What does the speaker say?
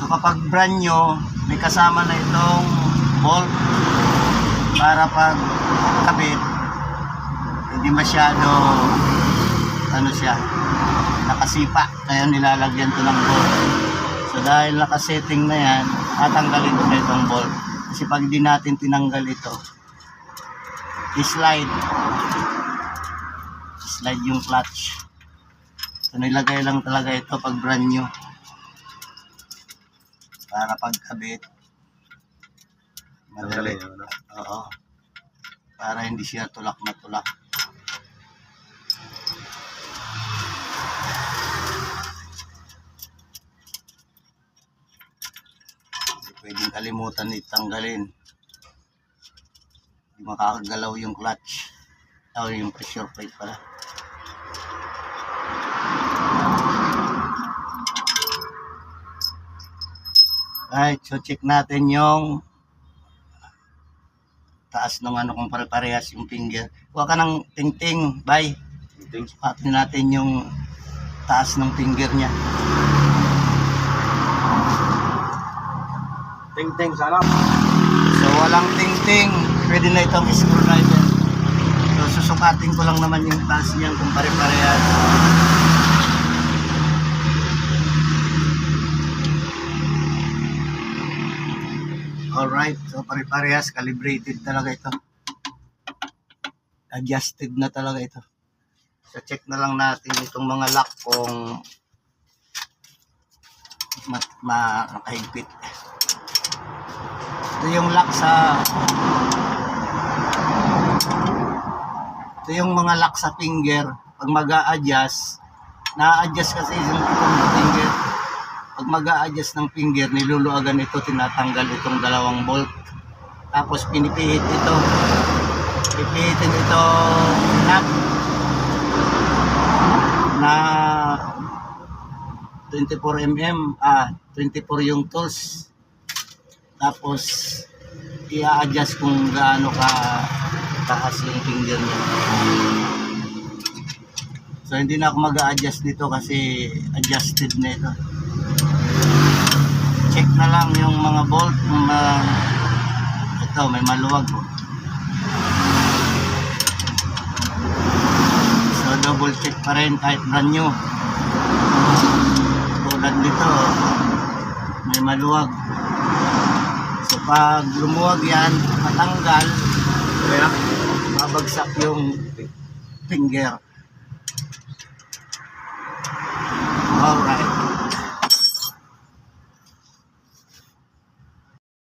kapag brand nyo, may kasama na itong bolt para pag kabit, hindi masyado ano siya, nakasipa. Kaya nilalagyan to ng bolt. So dahil nakasetting na yan, tatanggalin ko na itong bolt. Kasi pag di natin tinanggal ito, slide yung clutch. So nilagay lang talaga ito pag brand new para pagkabit madali. Oo, para hindi siya tulak na tulak. Hindi pwedeng kalimutan itanggalin. Hindi makakagalaw yung clutch o yung pressure plate pala. Right, so check natin yung taas ng ano kung pare-parehas yung finger. Kuha ka ng ting-ting, bye. Sukatin natin yung taas ng finger niya. Ting-ting sana. So walang ting-ting, pwede na itong screwdriver. So susukatin ko lang naman yung taas niyan kung pare-parehas. Alright, so pare-parehas, calibrated talaga ito. Adjusted na talaga ito. So check na lang natin itong mga lock kung nakahigpit. Ito yung lock sa mga lock sa finger. Pag mag-a-adjust, na-adjust kasi yung finger. Pag mag-a-adjust ng finger, niluluagan ito, tinatanggal itong dalawang bolt. Tapos pinipihit ito. Pipihitin ito nut na 24 mm, 24 yung tools. Tapos i-adjust kung gaano ka taas yung finger niya. So hindi na ako mag-a-adjust nito kasi adjusted na ito. Check na lang yung mga bolt, ito may maluwag po. So double check pa rin kahit brand new. Tulad dito may maluwag. So pag lumuwag yan, matanggal, kaya babagsak yung finger.